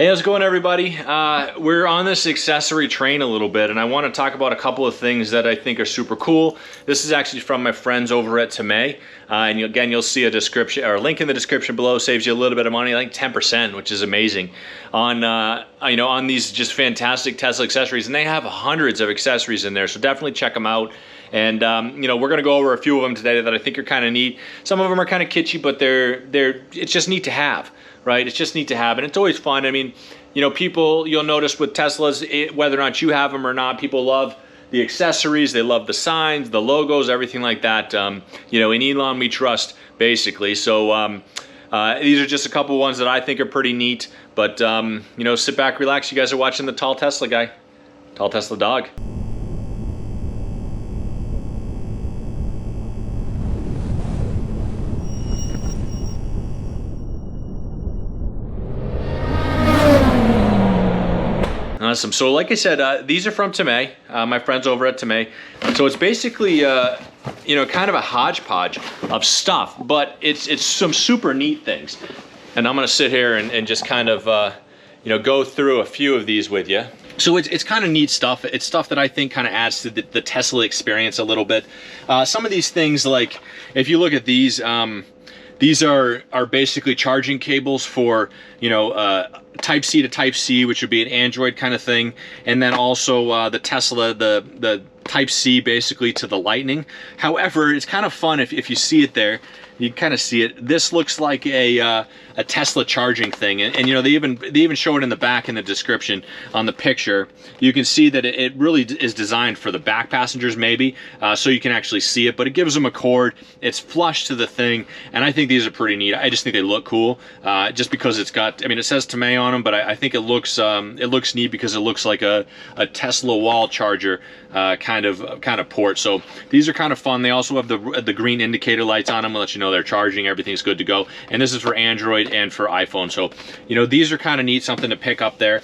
Hey, how's it going, everybody? We're on this accessory train a little bit, and I want to talk about a couple of things that I think are super cool. This is actually from my friends over at Tamai, and again, you'll see a description or a link in the description below. Saves you a little bit of money, like 10%, which is amazing. On on these just fantastic Tesla accessories, and they have hundreds of accessories in there, so definitely check them out. And we're gonna go over a few of them today that I think are kind of neat. Some of them are kind of kitschy, but it's just neat to have. Right, it's just neat to have, and it's always fun. I mean, people, you'll notice with Teslas, whether or not you have them or not, people love the accessories, they love the signs, the logos, everything like that. In Elon we trust, basically. So these are just a couple ones that I think are pretty neat. But sit back, relax. You guys are watching the Tall Tesla Guy, Tall Tesla Dog. Awesome. So like I said, these are from Tamai, my friends over at Tamai. So it's basically, kind of a hodgepodge of stuff, but it's some super neat things. And I'm going to sit here and just kind of, go through a few of these with you. So it's kind of neat stuff. It's stuff that I think kind of adds to the Tesla experience a little bit. Some of these things, like if you look at these are basically charging cables for, Type C to Type C, which would be an Android kind of thing. And then also the Tesla, the Type C basically to the Lightning. However, it's kind of fun if you see it there. You can kind of see it. This looks like a Tesla charging thing, and they even show it in the back in the description on the picture. You can see that it really is designed for the back passengers, maybe, so you can actually see it. But it gives them a cord. It's flush to the thing, and I think these are pretty neat. I just think they look cool, just because it's got. I mean, it says Tamai on them, but I think it looks neat because it looks like a Tesla wall charger kind of port. So these are kind of fun. They also have the green indicator lights on them, to let you know they're charging, everything's good to go. And this is for Android and for iPhone. So these are kind of neat, something to pick up there.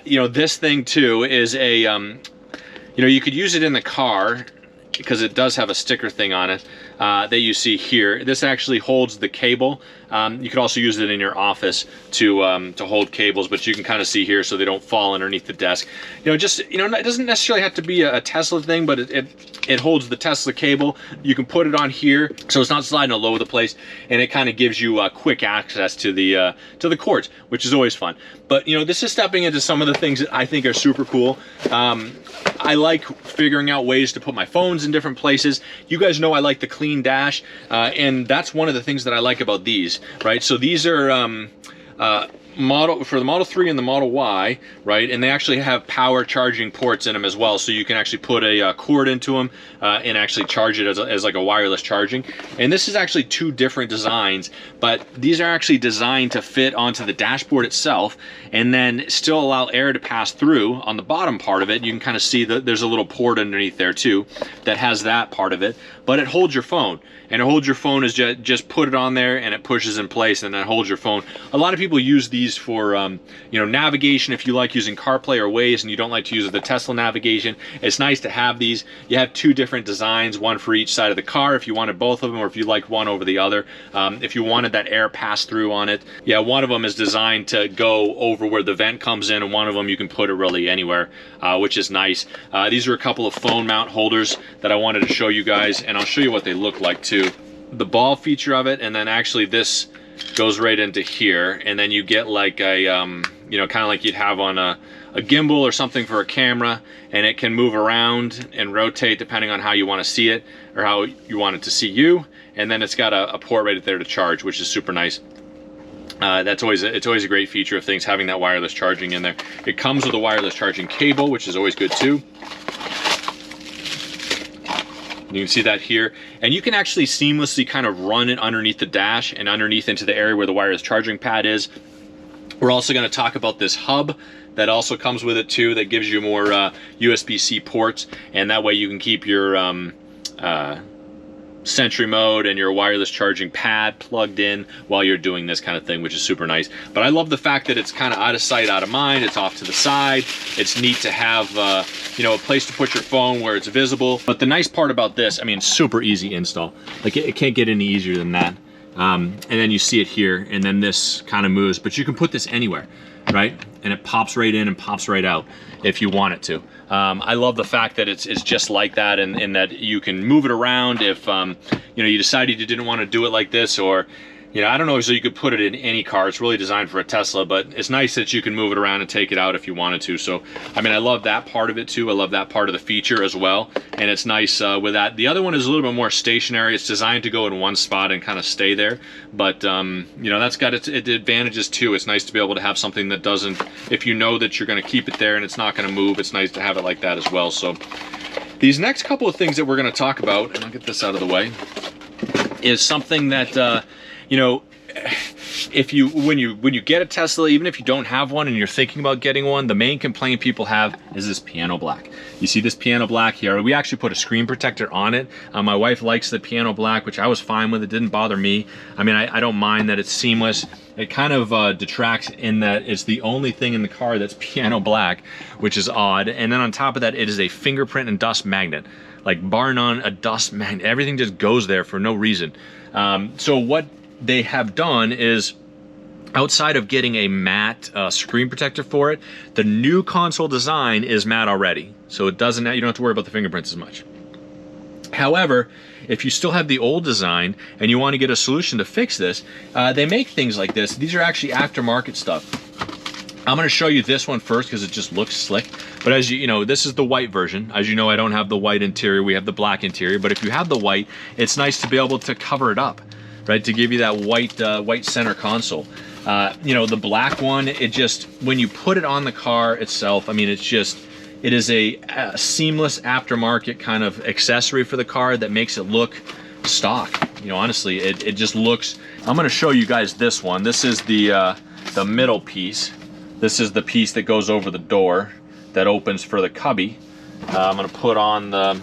This thing too is a you could use it in the car because it does have a sticker thing on it that you see here. This actually holds the cable. You could also use it in your office to hold cables, but you can kind of see here so they don't fall underneath the desk. It doesn't necessarily have to be a Tesla thing, but it holds the Tesla cable. You can put it on here so it's not sliding all over the place, and it kind of gives you quick access to the cords, which is always fun. But this is stepping into some of the things that I think are super cool. I like figuring out ways to put my phones in different places. You guys know I like the clean dash, and that's one of the things that I like about these, right? So these are for the Model 3 and the Model Y, right? And they actually have power charging ports in them as well, so you can actually put a cord into them and actually charge it as like a wireless charging. And this is actually two different designs, but these are actually designed to fit onto the dashboard itself and then still allow air to pass through on the bottom part of it. You can kind of see that there's a little port underneath there too that has that part of it, but it holds your phone. And it holds your phone as just put it on there and it pushes in place and then holds your phone. A lot of people use these for navigation. If you like using CarPlay or Waze and you don't like to use the Tesla navigation, it's nice to have these. You have two different designs, one for each side of the car if you wanted both of them, or if you like one over the other. If you wanted that air pass through on it, yeah, one of them is designed to go over where the vent comes in, and one of them you can put it really anywhere, which is nice. These are a couple of phone mount holders that I wanted to show you guys, and I'll show you what they look like too. The ball feature of it, and then actually this goes right into here, and then you get like a kind of like you'd have on a gimbal or something for a camera, and it can move around and rotate depending on how you want to see it or how you want it to see you. And then it's got a port right there to charge, which is super nice. It's always a great feature of things, having that wireless charging in there. It comes with a wireless charging cable, which is always good too. You can see that here, and you can actually seamlessly kind of run it underneath the dash and underneath into the area where the wireless charging pad is. We're also going to talk about this hub that also comes with it too, that gives you more USB-C ports, and that way you can keep your Sentry mode and your wireless charging pad plugged in while you're doing this kind of thing, which is super nice. But I love the fact that it's kind of out of sight, out of mind. It's off to the side. It's neat to have a place to put your phone where it's visible. But the nice part about this, I mean, super easy install. Like it can't get any easier than that. And then you see it here, and then this kind of moves, but you can put this anywhere. right? And it pops right in and pops right out if you want it to. I love the fact that it's just like that, and that you can move it around if you know, you decided you didn't want to do it like this, or you know, I don't know, so you could put it in any car. It's really designed for a Tesla, but it's nice that you can move it around and take it out if you wanted to. So, I mean, I love that part of it too. I love that part of the feature as well. And it's nice with that. The other one is a little bit more stationary. It's designed to go in one spot and kind of stay there. But, you know, that's got its advantages too. It's nice to be able to have something that doesn't, if you know that you're going to keep it there and it's not going to move, it's nice to have it like that as well. So these next couple of things that we're going to talk about, and I'll get this out of the way, is something that, you know, if you when you get a Tesla, even if you don't have one and you're thinking about getting one, the main complaint people have is this piano black. You see this piano black here. We actually put a screen protector on it. My wife likes the piano black, which I was fine with. It didn't bother me. I mean, I don't mind that it's seamless. It kind of detracts in that it's the only thing in the car that's piano black, which is odd. And then on top of that, it is a fingerprint and dust magnet. Like, bar none, a dust magnet. Everything just goes there for no reason. So what they have done is, outside of getting a matte screen protector for it, the new console design is matte already. So it doesn't, you don't have to worry about the fingerprints as much. However, if you still have the old design and you want to get a solution to fix this, they make things like this. These are actually aftermarket stuff. I'm going to show you this one first because it just looks slick. But as you know, this is the white version. As you know, I don't have the white interior. We have the black interior. But if you have the white, it's nice to be able to cover it up, right? To give you that white center console. You know, the black one, it just, when you put it on the car itself, I mean, it's just, it is a seamless aftermarket kind of accessory for the car that makes it look stock. You know, honestly, it just looks, I'm going to show you guys this one. This is the middle piece. This is the piece that goes over the door that opens for the cubby. I'm going to put on the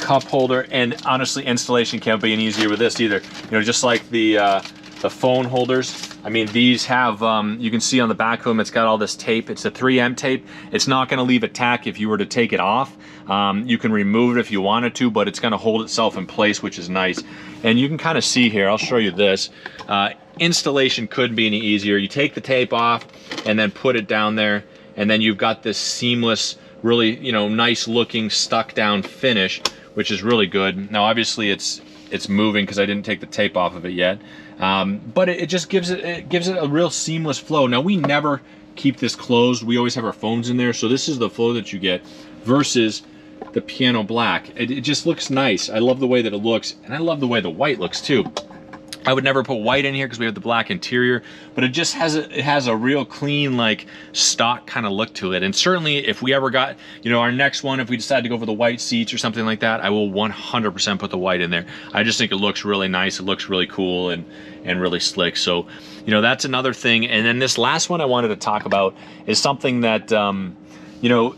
cup holder, and honestly, installation can't be any easier with this either. You know, just like the phone holders, I mean, these have, you can see on the back of them, it's got all this tape. It's a 3M tape. It's not going to leave a tack if you were to take it off. You can remove it if you wanted to, but it's going to hold itself in place, which is nice. And you can kind of see here, I'll show you this. Installation couldn't be any easier. You take the tape off and then put it down there, and then you've got this seamless, really, you know, nice looking stuck down finish, which is really good. Now, obviously, it's moving because I didn't take the tape off of it yet. But it just gives it a real seamless flow. Now, we never keep this closed. We always have our phones in there. So this is the flow that you get versus the piano black. It just looks nice. I love the way that it looks, and I love the way the white looks too. I would never put white in here because we have the black interior, but it just has a real clean, like, stock kind of look to it. And certainly if we ever got, you know, our next one, if we decide to go for the white seats or something like that, I will 100% put the white in there. I just think it looks really nice. It looks really cool and really slick. So, you know, that's another thing. And then this last one I wanted to talk about is something that, you know,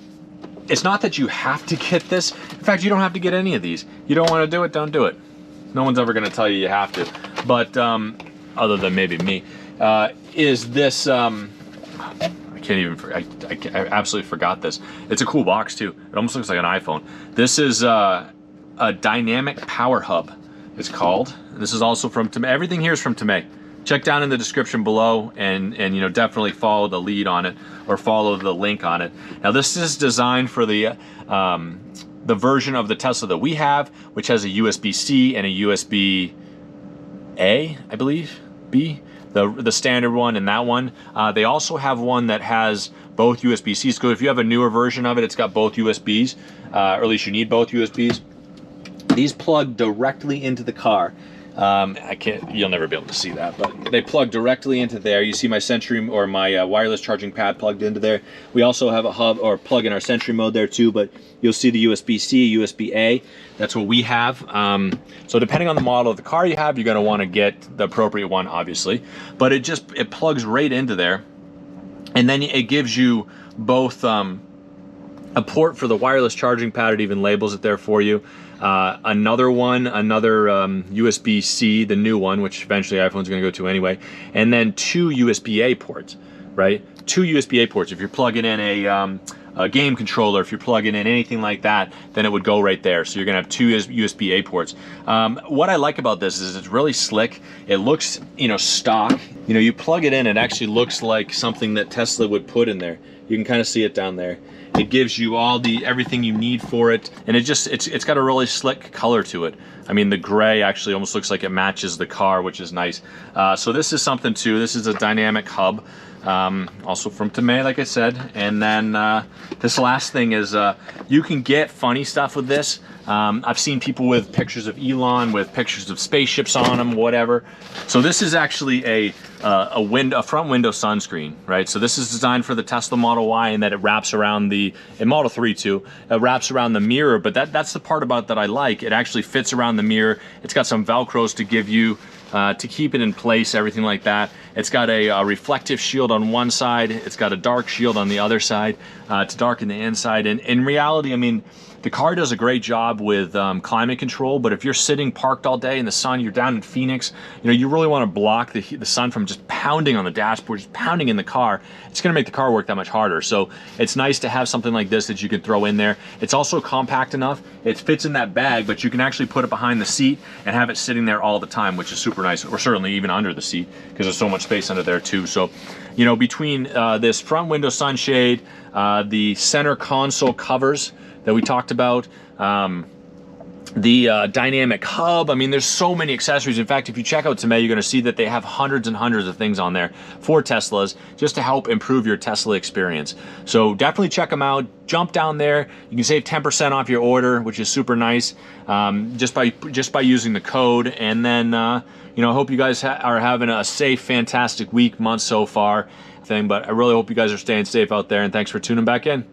it's not that you have to get this. In fact, you don't have to get any of these. You don't want to do it, don't do it. No one's ever going to tell you you have to. But other than maybe me, is this, I can't even, I absolutely forgot this. It's a cool box too. It almost looks like an iPhone. This is a dynamic power hub, it's called. This is also from Tamai. Everything here is from Tamai. Check down in the description below and you know, definitely follow the lead on it or follow the link on it. Now, this is designed for the version of the Tesla that we have, which has a USB-C and a USB-A, I believe, B, the standard one and that one. They also have one that has both USB-Cs. So if you have a newer version of it, it's got both USBs, or at least you need both USBs. These plug directly into the car. You'll never be able to see that, but they plug directly into there. You see my Sentry or my wireless charging pad plugged into there. We also have a hub or plug in our Sentry mode there too, but you'll see the USB-C, USB-A. That's what we have. So depending on the model of the car you have, you're going to want to get the appropriate one, obviously. But it plugs right into there, and then it gives you both a port for the wireless charging pad. It even labels it there for you. Another USB-C, the new one, which eventually iPhone's going to go to anyway, and then 2 USB-A ports, right? 2 USB-A ports. If you're plugging in a game controller, if you're plugging in anything like that, then it would go right there. So you're going to have 2 USB-A ports. What I like about this is it's really slick. It looks, you know, stock. you know, you plug it in, it actually looks like something that Tesla would put in there. You can kind of see it down there. It gives you all everything you need for it, and it's got a really slick color to it. I mean, the gray actually almost looks like it matches the car, which is nice. So this is something too. This is a dynamic hub, also from Tamai, like I said. And then this last thing is you can get funny stuff with this. I've seen people with pictures of Elon, with pictures of spaceships on them, whatever. So this is actually a front window sunscreen, right? So this is designed for the Tesla Model Y, and that it wraps around in Model 3 too, it wraps around the mirror. But that's the part about it that I like. It actually fits around the mirror. It's got some Velcros to give you, to keep it in place, everything like that. It's got a reflective shield on one side. It's got a dark shield on the other side to darken the inside. And in reality, I mean, the car does a great job with climate control, but if you're sitting parked all day in the sun, you're down in Phoenix, you know, you really want to block the sun from just pounding on the dashboard, just pounding in the car. It's going to make the car work that much harder. So it's nice to have something like this that you can throw in there. It's also compact enough. It fits in that bag, but you can actually put it behind the seat and have it sitting there all the time, which is super nice, or certainly even under the seat, because there's so much space under there too. So, you know, between this front window sunshade, the center console covers that we talked about, the dynamic hub. I mean, there's so many accessories. In fact, if you check out Tamai, you're going to see that they have hundreds and hundreds of things on there for Teslas, just to help improve your Tesla experience. So definitely check them out. Jump down there. You can save 10% off your order, which is super nice, just by using the code. And then you know, I hope you guys are having a safe, fantastic week, month so far. But I really hope you guys are staying safe out there, and thanks for tuning back in.